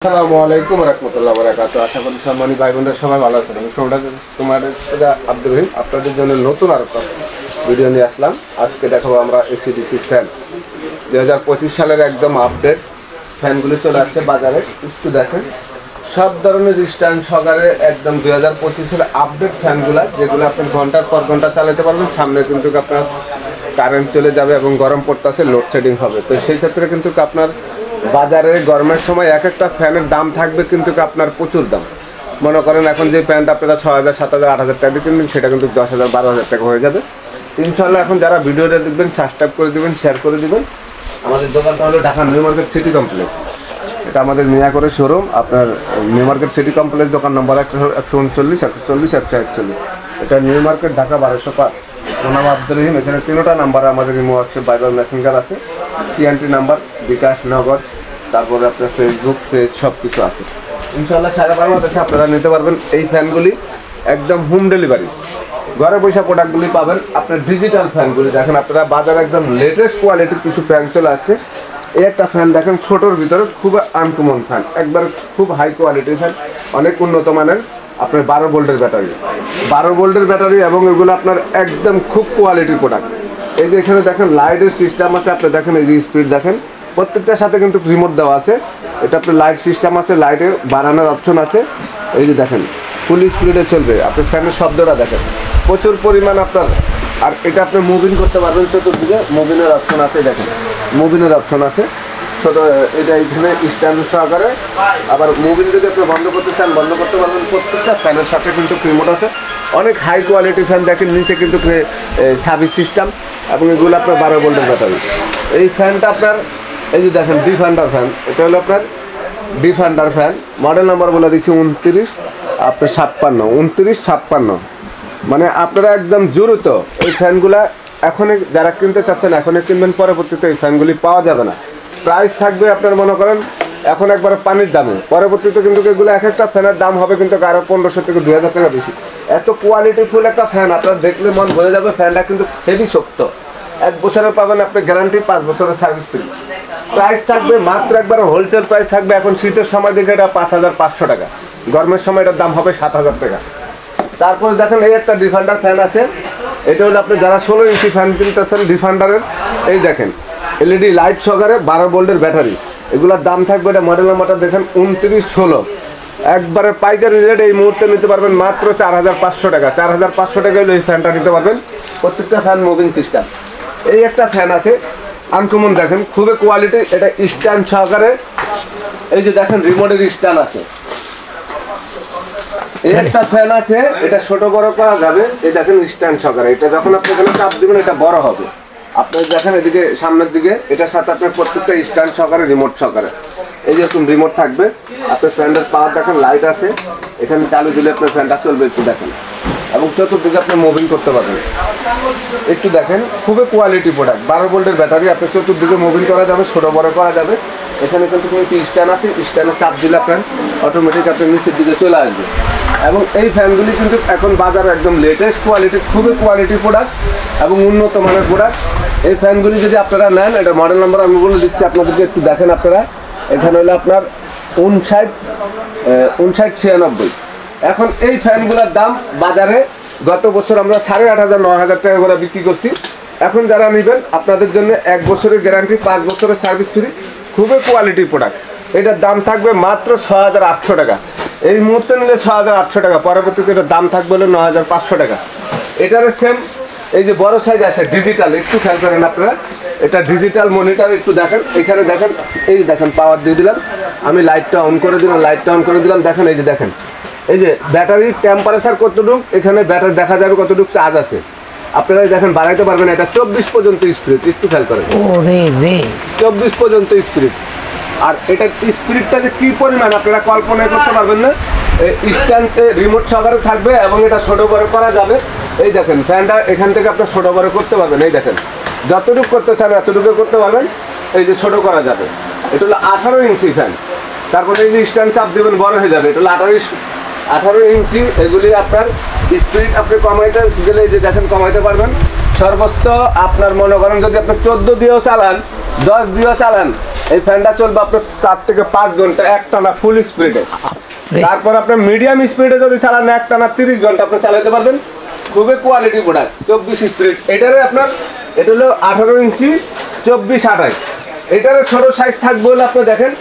আসসালামু আলাইকুম রাহমাতুল্লাহি ওয়া বারাকাতুহু। আশা করি সম্মানিত ভাই বোনরা সবাই ভালো আছেন। আমি তোমাদের আব্দুর রহিম আপনাদের জন্য নতুন আর একটা ভিডিও নিয়ে আসলাম। আজকে দেখাবো আমরা এসিডিসি ফ্যান 2025 সালের একদম আপডেট ফ্যানগুলি চলে আসছে বাজারে। একটু দেখেন সব ধরনের স্ট্যান্ড সহকারে একদম 2025 সালের আপডেট ফ্যানগুলো, যেগুলো আপনি ঘন্টার পর ঘন্টা চালাতে পারবেন। সামনে কিন্তু আপনার কারেন্ট চলে যাবে এবং গরম পড়তেছে, লোডশেডিং হবে। তো সেই ক্ষেত্রে কিন্তু আপনার বাজারে গরমের সময় এক একটা ফ্যানের দাম থাকবে কিন্তু আপনার প্রচুর দাম। মনে করেন এখন যে ফ্যানটা আপনারা 6,000, 7,000, 8,000 টাকা দিয়ে কিনবেন, সেটা কিন্তু 10,000, 12,000 টাকা হয়ে যাবে। ইনশাল্লাহ এখন যারা ভিডিওটা দেখবেন সাবস্ক্রাইব করে দেবেন, শেয়ার করে দেবেন। আমাদের দোকানটা হলো Dhaka new market city complex. এটা আমাদের মিয়াকোরের শোরুম। আপনার নিউ মার্কেট সিটি কমপ্লেক্স দোকান নম্বর 139, 140, 141। এটা নিউ মার্কেট ঢাকা 1205। নাম আব্দুর রহিম। এখানে 3টা নাম্বার আমাদের ইমো, হোয়াটসঅ্যাপ, ভাইবার, মেসেঞ্জার আছে। TNT নাম্বার, বিকাশ, নগদ, তারপরে আপনার ফেসবুক পেজ সব কিছু আছে। ইনশাল্লাহ সারা বাংলাদেশে আপনারা নিতে পারবেন এই ফ্যানগুলি, একদম হোম ডেলিভারি। ঘরে বসে প্রোডাক্টগুলি পাবেন। আপনার ডিজিটাল ফ্যানগুলি দেখেন, আপনারা বাজারে একদম লেটেস্ট কোয়ালিটির কিছু ফ্যান চলে আসছে। এই একটা ফ্যান দেখেন ছোটোর ভিতরে, খুব আনকমন ফ্যান, একবার খুব হাই কোয়ালিটির ফ্যান, অনেক উন্নত মানের। আপনার 12 ভোল্টের ব্যাটারি, 12 ভোল্টের ব্যাটারি, এবং এগুলো আপনার একদম খুব কোয়ালিটির প্রোডাক্ট। এই যে এখানে দেখেন লাইটের সিস্টেম আছে। আপনি দেখেন এই যে স্পিড দেখেন, প্রত্যেকটার সাথে কিন্তু রিমোট দেওয়া আছে। এটা আপনার লাইট সিস্টেম আছে, লাইটের বাড়ানোর অপশন আছে। এই যে দেখেন ফুল স্পিডে চলবে। আপনি ফ্যানের শব্দটা দেখেন প্রচুর পরিমাণ আপনার। আর এটা আপনি মুভিং করতে পারবেন, চতুর্দিকে মুভিংয়ের অপশন আছে। দেখেন মুভিংয়ের অপশন আছে ছোটো। এটা এখানে স্ট্যান্ড সহকারে। আবার মুভিং যদি আপনি বন্ধ করতে চান বন্ধ করতে পারবেন। প্রত্যেকটা ফ্যানের সাথে কিন্তু রিমোট আছে। অনেক হাই কোয়ালিটি ফ্যান দেখেন, নিচে কিন্তু সার্ভিস সিস্টেম, এবং এগুলো আপনার 12 ভোল্টের ব্যাটারি। এই ফ্যানটা আপনার এই যে দেখেন ডিফেন্ডার ফ্যান। এটা হলো আপনার ডিফেন্ডার ফ্যান। মডেল নাম্বার বলে দিচ্ছি 29, আপনার 56, 29, 56। মানে আপনারা একদম জরুরত এই ফ্যানগুলা এখনই যারা কিনতে চাচ্ছেন এখনই কিনবেন, পরবর্তীতে এই ফ্যানগুলি পাওয়া যাবে না। প্রাইস থাকবে আপনার মনে করেন এখন একবারে পানির দামে, পরবর্তীতে কিন্তু এগুলো এক একটা ফ্যানের দাম হবে কিন্তু আরও 1500 থেকে 2000 টাকা বেশি। এত কোয়ালিটিফুল একটা ফ্যান, আপনারা দেখলে মন ভরে যাবে। ফ্যানটা কিন্তু হেভি শক্ত। 1 বছরের পাবেন আপনি গ্যারান্টি, 5 বছরের সার্ভিস ফ্রি। প্রাইস থাকবে মাত্র একবার হোলসেল প্রাইস থাকবে। এখন শীতের সময় দেখে এটা 5,500 টাকা, গরমের সময় এটার দাম হবে 7,000 টাকা। তারপরে দেখেন এই একটা ডিফেন্ডার ফ্যান আছে। এটা হলো আপনি যারা 16 ইঞ্চি ফ্যান কিনতেছেন ডিফেন্ডারের, এই দেখেন LED লাইট সহকারে 12 ভোল্টের ব্যাটারি। এগুলোর দাম থাকবে, এটা মডেল নাম্বারটা দেখেন 2916। একবারে পাইকারি রেট এই মুহূর্তে নিতে পারবেন মাত্র 4,500 টাকা। 4,500 টাকা হলে এই ফ্যানটা নিতে পারবেন। প্রত্যেকটা ফ্যান মুভিং সিস্টেম। এই একটা ফ্যান আছে আনকমন, দেখেন খুবই কোয়ালিটি। এটা স্ট্যান্ড সহকারে। এই যে দেখেন রিমোটের স্ট্যান্ড আছে। এই একটা ফ্যান আছে, এটা ছোট বড় করা যাবে। এই দেখেন স্ট্যান্ড সহকারে। এটা যখন আপনি এখানে চাপ দিবেন এটা বড় হবে। আপনার দেখেন এদিকে সামনের দিকে, এটার সাথে আপনার প্রত্যেকটা স্ট্যান্ড সহকারে রিমোট সহকারে। এই যে এরকম রিমোট থাকবে। আপনার ফ্যানটার পাওয়ার দেখেন, লাইট আছে এখানে, চালু দিলে আপনার ফ্যানটা চলবে। একটু দেখেন, এবং চতুর্দিকে আপনি মুভিং করতে পারবেন। একটু দেখেন খুবই কোয়ালিটি প্রোডাক্ট। 12 ভোল্টের ব্যাটারি, আপনি চতুর্দিকে মুভিং করা যাবে, ছোট বড় করা যাবে। এখানে কিন্তু নিচে স্ট্যান্ড আছে, স্ট্যান্ডে চাপ দিলে আপনার অটোমেটিক আপনার নিচের দিকে চলে আসবে। এবং এই ফ্যানগুলি কিন্তু এখন বাজারে একদম লেটেস্ট কোয়ালিটি, খুবই কোয়ালিটি প্রোডাক্ট এবং উন্নত মানের প্রোডাক্ট। এই ফ্যানগুলি যদি আপনারা নেন, এটা মডেল নাম্বার আমি বলে দিচ্ছি আপনাদেরকে, একটু দেখেন আপনারা। এখানে হলো আপনার 5996। এখন এই ফ্যানগুলোর দাম বাজারে গত বছর আমরা 8,500, 9,000 টাকা করে বিক্রি করছি। এখন যারা নেবেন আপনাদের জন্য 1 বছরের গ্যারান্টি, 5 বছরের সার্ভিস ফ্রি, খুবই কোয়ালিটি প্রোডাক্ট। এটার দাম থাকবে মাত্র 6,800 টাকা। এই মুহূর্তে নিলে 6,800 টাকা, পরবর্তীতে এটার দাম থাকবে হলো 9,500 টাকা। এটার সেম এই যে বড় সাইজ আছে ডিজিটাল, একটু খেয়াল করেন আপনারা। এটা ডিজিটাল মনিটর, একটু দেখেন এখানে দেখেন। এই যে দেখেন পাওয়ার দিয়ে দিলাম আমি, লাইটটা অন করে দিলাম, লাইটটা অন করে দিলাম। দেখেন এই যে দেখেন এই যে ব্যাটারির টেম্পারেচার কতটুকু, এখানে ব্যাটারি দেখা যাবে কতটুকু চার্জ আছে। আপনারা দেখেন বাড়াইতে পারবেন। এটা 24 পর্যন্ত স্পিড, একটু খেয়াল করেন 24 পর্যন্ত স্পিড। আর এটার স্পিডটা যে কী পরিমাণ আপনারা কল্পনা করতে পারবেন না। স্ট্যান্ডে রিমোট সহকারে থাকবে এবং এটা ছোটো বড় করা যাবে। এই দেখেন ফ্যানটা এখান থেকে আপনার ছোটো বড় করতে পারবেন। এই দেখেন যতটুকু করতে চান এতটুকু করতে পারবেন। এই যে ছোটো করা যাবে। এটা হলো 18 ইঞ্চি ফ্যান। তারপরে এই যে স্ট্যান্ড চাপ দেবেন বড় হয়ে যাবে। এটা হলো 18 ইঞ্চি। এগুলি আপনার স্পিড আপনি কমাইতে গেলে এই যে দেখেন কমাইতে পারবেন। সর্বোচ্চ আপনার মনে করেন যদি আপনি 14 দিয়েও চালান, 10 দিয়েও চালান, এই ফ্যানটা চলবে আপনার 4 থেকে 5 ঘন্টা একটানা ফুল স্পিডে। তারপর আপনার মিডিয়াম স্পিডে যদি চালান একটানা 30 ঘন্টা আপনি চালাতে পারবেন। খুবই কোয়ালিটি প্রোডাক্ট, 24 স্পিড। এটারে আপনার এটা হলো 18 ইঞ্চি 24-28। এটারে ছোট সাইজ থাকবে হলো আপনি দেখেন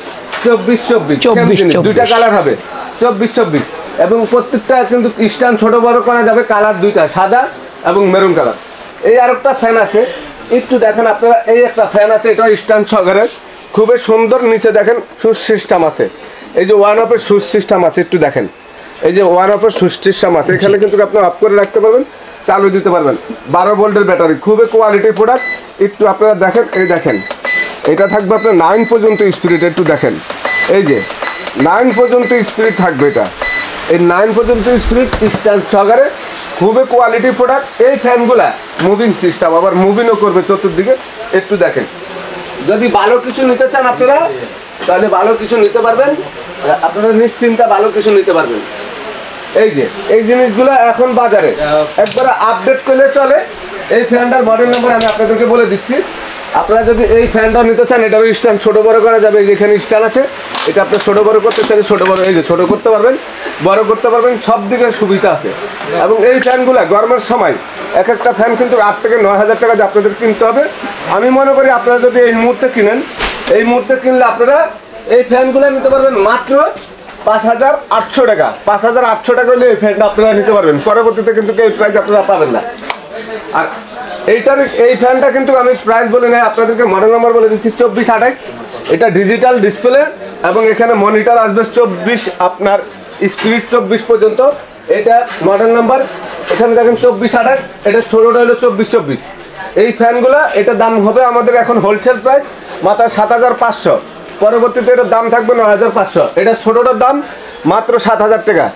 24-24, দুইটা কালার হবে 24-24 এবং প্রত্যেকটা কিন্তু স্ট্যান্ড ছোট বড় করা যাবে। কালার দুইটা, সাদা এবং মেরুন কালার। এই আরেকটা ফ্যান আছে, একটু দেখেন আপনারা। এই একটা ফ্যান আছে, এটা স্ট্যান্ড সহকারে, খুবই সুন্দর। নিচে দেখেন সুইচ সিস্টেম আছে, এই যে ওয়ান অফের সুইচ সিস্টেম আছে, একটু দেখেন। এই যে ওয়ান অফের সুইচ সিস্টেম আছে, এখানে কিন্তু আপনি অফ করে রাখতে পারবেন, চালু দিতে পারবেন। 12 ভোল্টের ব্যাটারি, খুবই কোয়ালিটি প্রোডাক্ট। একটু আপনারা দেখেন, এই দেখেন এটা থাকবে আপনার 9 পর্যন্ত স্পিড। একটু দেখেন, এই যে 9 পর্যন্ত স্পিড থাকবে এটা। এই 9 পর্যন্ত স্পিড স্ট্যান্ড সহকারে, খুবই কোয়ালিটি প্রোডাক্ট। এই ফ্যানগুলা মুভিং সিস্টেম, আবার মুভিংও করবে চতুর্দিকে। একটু দেখেন, যদি ভালো কিছু নিতে চান আপনারা তাহলে ভালো কিছু নিতে পারবেন, আপনারা নিশ্চিন্তে ভালো কিছু নিতে পারবেন। এই যে এই জিনিসগুলো এখন বাজারে একবারে আপডেট করলে চলে। এই ফ্যানটার মডেল নাম্বার আমি আপনাদেরকে বলে দিচ্ছি। আপনারা যদি এই ফ্যানটা নিতে চান, এটারও স্ট্যান্ড ছোটো বড়ো করা যাবে। যেখানে স্ট্যান্ড আছে, এটা আপনি ছোটো বড়ো করতে চাইলে ছোটো বড়ো, এই যে ছোটো করতে পারবেন, বড় করতে পারবেন, সব দিকে সুবিধা আছে। এবং এই ফ্যানগুলো গরমের সময় এক একটা ফ্যান কিন্তু 8 থেকে 9 হাজার টাকা আপনাদের কিনতে হবে। আমি মনে করি আপনারা যদি এই মুহূর্তে কিনেন, এই মুহূর্তে কিনলে আপনারা এই ফ্যানগুলো নিতে পারবেন মাত্র 5,800 টাকা। 5,800 টাকা হলে এই ফ্যানটা আপনারা নিতে পারবেন। পরবর্তীতে কিন্তু এই প্রাইস আপনারা পাবেন না। আর এই ফ্যানটা কিন্তু আমি প্রাইস বলে নাই, আপনাদেরকে মডেল নাম্বার বলে দিচ্ছি 24-28। এটা ডিজিটাল ডিসপ্লে এবং এখানে মনিটর আসবে 24, আপনার স্পিড 24 পর্যন্ত। এটা মডেল নাম্বার এখানে দেখেন 24-28। এটা ছোটোটা হলো 24-24। এই ফ্যানগুলো এটা দাম হবে আমাদের এখন হোলসেল প্রাইস মাত্র 7,500। পরবর্তীতে এটার দাম থাকবে 9,500। এটা ছোটোটার দাম মাত্র 7,000 টাকা,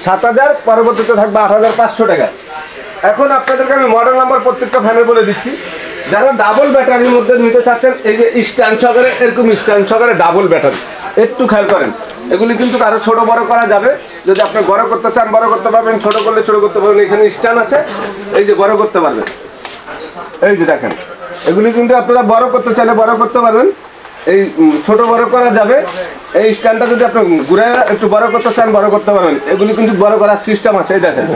7,000। পরবর্তীতে থাকবে 8,500 টাকা। এখন আপনাদেরকে আমি মডেল নাম্বার প্রত্যেকটা ফ্যানের বলে দিচ্ছি। যারা ডাবল ব্যাটারির মধ্যে নিতে চাচ্ছেন, এই যে স্ট্যান্ড সহকারে, এরকম স্ট্যান্ড সহকারে ডাবল ব্যাটারি, একটু খেয়াল করেন। এগুলি কিন্তু আরও ছোটো বড়ো করা যাবে। যদি আপনি বড় করতে চান বড় করতে পারবেন, ছোটো করলে ছোটো করতে পারবেন। এখানে স্ট্যান্ড আছে, এই যে বড় করতে পারবেন। এই যে দেখেন, এগুলি কিন্তু আপনারা বড় করতে চাইলে বড় করতে পারবেন, এই ছোট বড় করা যাবে। এই স্ট্যান্ডটা যদি আপনি ঘুরে একটু বড় করতে চান বড় করতে পারবেন। এগুলি কিন্তু বড় করার সিস্টেম আছে, এই দেখেন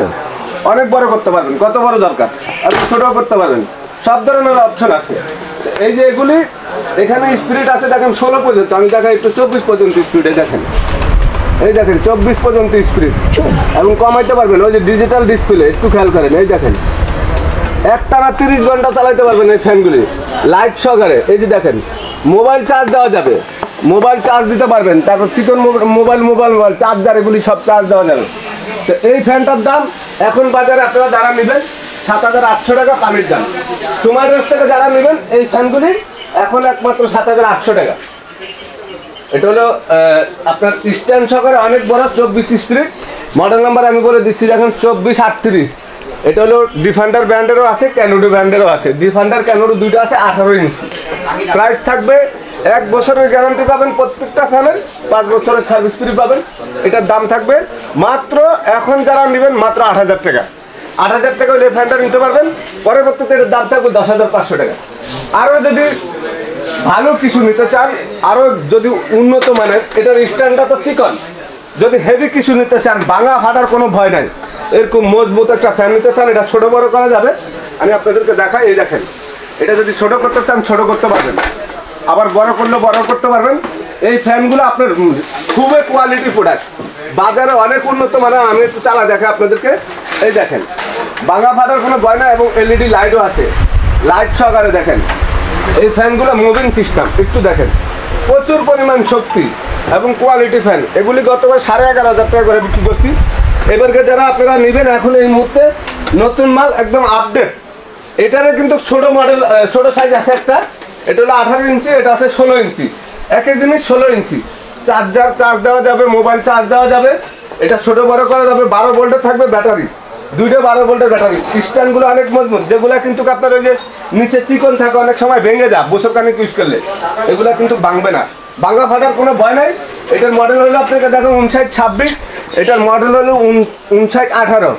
অনেক বড় করতে পারবেন, কত বড় দরকার আর ছোট করতে পারবেন, সব ধরনের অপশন আছে। এই যে এগুলি এখানে স্পিড আছে দেখেন 16 পর্যন্ত, আমি দেখাই একটু 24 পর্যন্ত স্পিডে দেখেন। এই দেখেন 24 পর্যন্ত স্পিড এবং কমাইতে পারবেন। ওই যে ডিজিটাল ডিসপ্লে, একটু খেয়াল করেন। এই দেখেন একটানা 30 ঘন্টা চালাতে পারবেন এই ফ্যানগুলি লাইট সহকারে। এই যে দেখেন মোবাইল চার্জ দেওয়া যাবে, মোবাইল চার্জ দিতে পারবেন। তারপর চিকন মোবাইল চার্জার, এগুলি সব চার্জ দেওয়া যাবে। তো এই ফ্যানটার দাম এখন বাজারে আপনারা যারা নেবেন 7,800 টাকা পানির দাম। তোমার রেস থেকে যারা নেবেন এই ফ্যানগুলি এখন একমাত্র 7,800 টাকা। এটা হলো আপনার স্ট্যান্ড সহকারে অনেক বড় 24 স্পিড। মডেল নাম্বার আমি বলে দিচ্ছি দেখেন 24-38। এটা হলো ডিফেন্ডার ব্র্যান্ডেরও আছে, ক্যানোডো ব্র্যান্ডেরও আছে। ডিফেন্ডার ক্যানোডো দুইটা আছে 18 ইঞ্চি। প্রাইস থাকবে 1 বছরের গ্যারান্টি পাবেন প্রত্যেকটা ফ্যানের, 5 বছরের সার্ভিস ফ্রি পাবেন। এটার দাম থাকবে মাত্র, এখন যারা নেবেন মাত্র 8,000 টাকা। 8,000 টাকা হলে ফ্যানটা নিতে পারবেন। পরবর্তীতে এটার দাম থাকবে 10,500 টাকা। আরও যদি ভালো কিছু নিতে চান, আরও যদি উন্নত মানের, এটার স্ট্যান্ডটা তো চিকন, যদি হেভি কিছু নিতে চান, ভাঙা ফাটার কোনো ভয় নাই, এরকম মজবুত একটা ফ্যান নিতে চান, এটা ছোটো বড়ো করা যাবে। আমি আপনাদেরকে দেখাই, এই দেখেন এটা যদি ছোটো করতে চান ছোটো করতে পারবেন, আবার বড় করলে বড় করতে পারবেন। এই ফ্যানগুলো আপনার খুবই কোয়ালিটি প্রোডাক্ট, বাজারে অনেক উন্নত মানের। আমি একটু চালা দেখে আপনাদেরকে। এই দেখেন ভাঙা ফাটার কোনো ভয় না এবং এলইডি লাইটও আছে, লাইট সহকারে দেখেন। এই ফ্যানগুলো মুভিং সিস্টেম, একটু দেখেন প্রচুর পরিমাণ শক্তি এবং কোয়ালিটি ফ্যান। এগুলি গতবার 11,500 টাকা করে বিক্রি করছি। এবারকে যারা আপনারা নেবেন এখন এই মুহূর্তে নতুন মাল একদম আপডেট। এটারে কিন্তু ছোটো মডেল, ছোটো সাইজ আছে একটা, এটা হলো 18 ইঞ্চি, এটা আছে 16 ইঞ্চি। একই জিনিস 16 ইঞ্চি, চার্জার চার্জ দেওয়া যাবে, মোবাইল চার্জ দেওয়া যাবে। এটা ছোটো বড়ো করা যাবে। 12 ভোল্টের থাকবে ব্যাটারি, দুইটা 12 ভোল্টের ব্যাটারি। স্ট্যান্ডগুলো অনেক মজবুত, যেগুলো কিন্তু আপনার ওই যে নিচে চিকন থাকে অনেক সময় ভেঙে যায় বছর খানিক ইউজ করলে, এগুলো কিন্তু ভাঙবে না, ভাঙা ফাটার কোনো ভয় নাই। এটার মডেল হলো আপনাকে দেখুন 59-26, এটার মডেল হলো 59-18।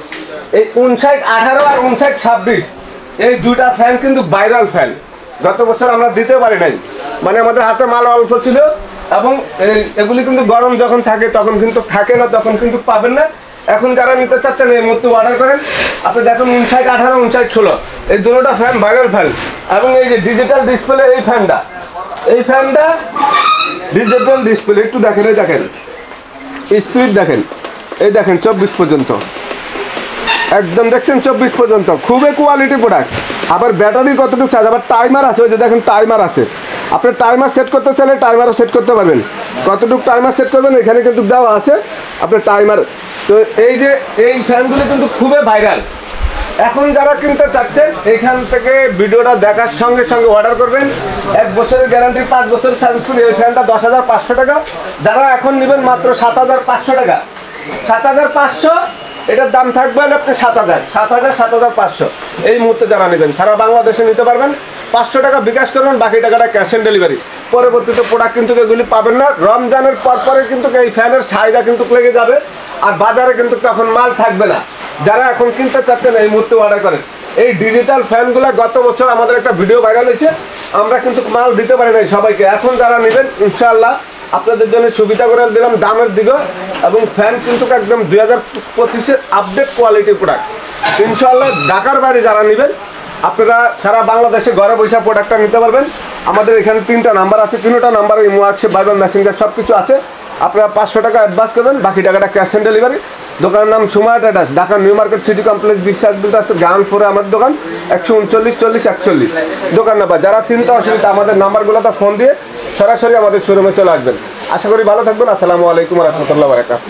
এই 59-18 আর 59-26 এই দুইটা ফ্যান কিন্তু ভাইরাল ফ্যান, গত বছর আমরা দিতে পারি নাই। মানে আমাদের হাতে মাল অল্প ছিল এবং এগুলি কিন্তু গরম যখন থাকে তখন কিন্তু থাকে না, তখন কিন্তু পাবেন না। এখন যারা নিতে চাচ্ছেন এই মুহূর্তে অর্ডার করেন। আপনি দেখুন 5918 5916 এই দুটোটা ফ্যান ভাইরাল ফ্যান এবং এই যে ডিজিটাল ডিসপ্লে এই ফ্যানটা ডিজিটাল ডিসপ্লে একটু দেখেন, এই দেখেন স্পিড দেখেন, এই দেখেন 24 পর্যন্ত একদম দেখছেন 24 পর্যন্ত, খুবই কোয়ালিটি প্রোডাক্ট। আবার ব্যাটারি কতটুকু চার্জ, আবার টাইমার আছে, ওই যে দেখেন টাইমার আছে। আপনি টাইমার সেট করতে চাইলে টাইমারও সেট করতে পারবেন, কতটুকু টাইমার সেট করবেন এখানে কিন্তু দেওয়া আছে আপনার টাইমার। তো এই যে এই ফ্যানগুলো কিন্তু খুবই ভাইরাল। এখন যারা কিনতে চাচ্ছেন এইখান থেকে ভিডিওটা দেখার সঙ্গে সঙ্গে অর্ডার করবেন। 1 বছরের গ্যারান্টি, 5 বছরের সার্ভিস ফ্রি। এই ফ্যানটা 10,500 টাকা, যারা এখন নেবেন মাত্র 7,500 টাকা। 7,500 এটার দাম থাকবে না আপনি 7,000 7,500 এই মুহূর্তে যারা নেবেন সারা বাংলাদেশে নিতে পারবেন। 500 টাকা বিকাশ করবেন, বাকি টাকাটা ক্যাশ অন ডেলিভারি। পরবর্তীতে প্রোডাক্ট কিন্তু এগুলি পাবেন না। রমজানের পরে কিন্তু এই ফ্যানের চাহিদা কিন্তু লেগে যাবে, আর বাজারে কিন্তু তখন মাল থাকবে না। যারা এখন কিনতে চাচ্ছেন এই মুহূর্তে অর্ডার করেন। এই ডিজিটাল ফ্যানগুলো গত বছর আমাদের একটা ভিডিও ভাইরাল হয়েছে, আমরা কিন্তু মাল দিতে পারি নাই সবাইকে। এখন যারা নেবেন ইনশাআল্লাহ আপনাদের জন্য সুবিধা করে দিলাম দামের দিকে। এবং ফ্যান কিন্তু একদম 2025-এর আপডেট কোয়ালিটির প্রোডাক্ট ইনশাআল্লাহ। ঢাকার বাইরে যারা নেবেন আপনারা সারা বাংলাদেশে ঘরে বসে প্রোডাক্টটা নিতে পারবেন। আমাদের এখানে 3টা নাম্বার আছে, 3টা নাম্বারে ইমো, হোয়াটসঅ্যাপ, ভাইবার, মেসেঞ্জার সব কিছু আছে। আপনারা 500 টাকা অ্যাডভান্স করবেন, বাকি টাকাটা ক্যাশ অন ডেলিভারি। দোকানের নাম Sumaiya traders, Dhaka new market city complex, বিশ্বাস বিল্ডার্সের গ্রাউন্ড ফ্লোরে আমার দোকান, 139 40 41 দোকান নাম্বার। যারা চিন্তা অসুবিধা আমাদের নাম্বারগুলোতে ফোন দিয়ে সরাসরি আমাদের শোরুমে চলে আসবেন। আশা করি ভালো থাকবেন। আসসালামু আলাইকুম ওয়া রাহমাতুল্লাহি ওয়া বারাকাতুহু।